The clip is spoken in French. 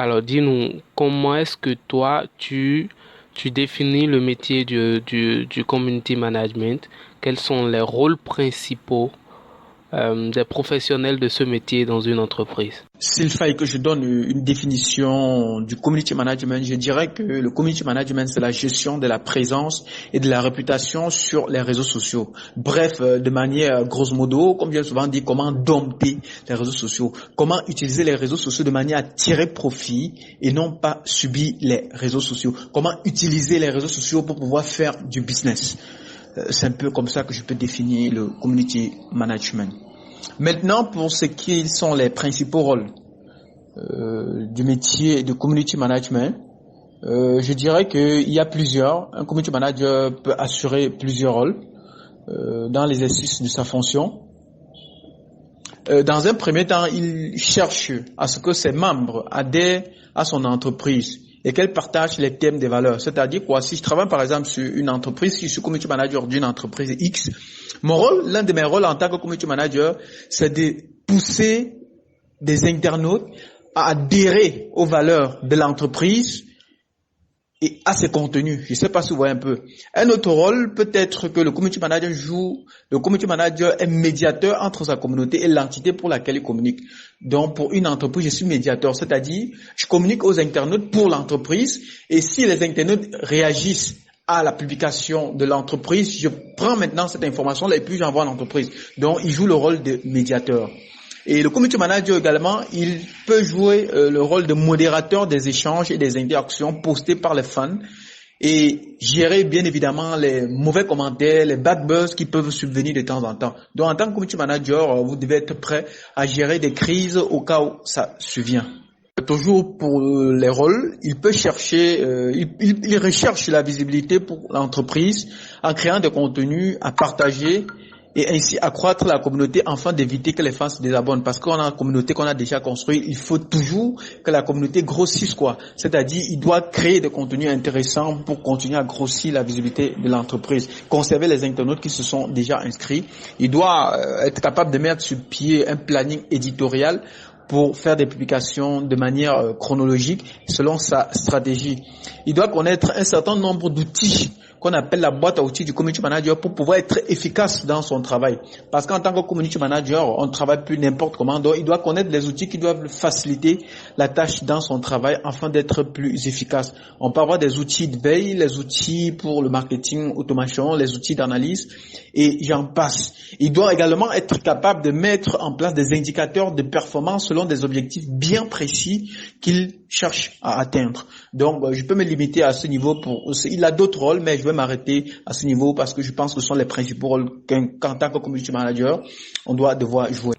Alors, dis-nous, comment est-ce que toi, tu définis le métier du community management? Quels sont les rôles principaux des professionnels de ce métier dans une entreprise? S'il fallait que je donne une définition du community management, je dirais que le community management, c'est la gestion de la présence et de la réputation sur les réseaux sociaux. Bref, de manière grosso modo, comme j'ai souvent dit, comment dompter les réseaux sociaux, comment utiliser les réseaux sociaux de manière à tirer profit et non pas subir les réseaux sociaux, comment utiliser les réseaux sociaux pour pouvoir faire du business. C'est un peu comme ça que je peux définir le community management. Maintenant, pour ce qui sont les principaux rôles du métier de community management, je dirais qu'il y a plusieurs. Un community manager peut assurer plusieurs rôles dans l'exercice de sa fonction. Dans un premier temps, il cherche à ce que ses membres adhèrent à son entreprise et qu'elle partage les thèmes des valeurs. C'est-à-dire quoi? Si je travaille par exemple sur une entreprise, si je suis community manager d'une entreprise X, mon rôle, l'un de mes rôles en tant que community manager, c'est de pousser des internautes à adhérer aux valeurs de l'entreprise et à ses contenus. Je ne sais pas si vous voyez un peu. Un autre rôle peut être que le community manager joue. Le community manager est médiateur entre sa communauté et l'entité pour laquelle il communique. Donc, pour une entreprise, je suis médiateur, c'est-à-dire, je communique aux internautes pour l'entreprise et si les internautes réagissent à la publication de l'entreprise, je prends maintenant cette information-là et puis j'envoie à l'entreprise. Donc, il joue le rôle de médiateur. Et le community manager également, il peut jouer le rôle de modérateur des échanges et des interactions postées par les fans et gérer bien évidemment les mauvais commentaires, les bad buzz qui peuvent subvenir de temps en temps. Donc en tant que community manager, vous devez être prêt à gérer des crises au cas où ça survient. Toujours pour les rôles, il peut chercher, il recherche la visibilité pour l'entreprise en créant des contenus à partager et ainsi accroître la communauté afin d'éviter que les fans se désabonnent. Parce qu'on a une communauté qu'on a déjà construite, il faut toujours que la communauté grossisse, quoi. C'est-à-dire, il doit créer des contenus intéressants pour continuer à grossir la visibilité de l'entreprise. Conserver les internautes qui se sont déjà inscrits. Il doit être capable de mettre sur pied un planning éditorial pour faire des publications de manière chronologique selon sa stratégie. Il doit connaître un certain nombre d'outils qu'on appelle la boîte à outils du community manager pour pouvoir être efficace dans son travail. Parce qu'en tant que community manager, on ne travaille plus n'importe comment. Donc, il doit connaître les outils qui doivent faciliter la tâche dans son travail afin d'être plus efficace. On peut avoir des outils de veille, les outils pour le marketing automation, les outils d'analyse et j'en passe. Il doit également être capable de mettre en place des indicateurs de performance selon des objectifs bien précis qu'il cherche à atteindre. Donc, je peux me limiter à ce niveau il a d'autres rôles, mais je vais m'arrêter à ce niveau parce que je pense que ce sont les principaux rôles qu'en tant que community manager, on doit devoir jouer.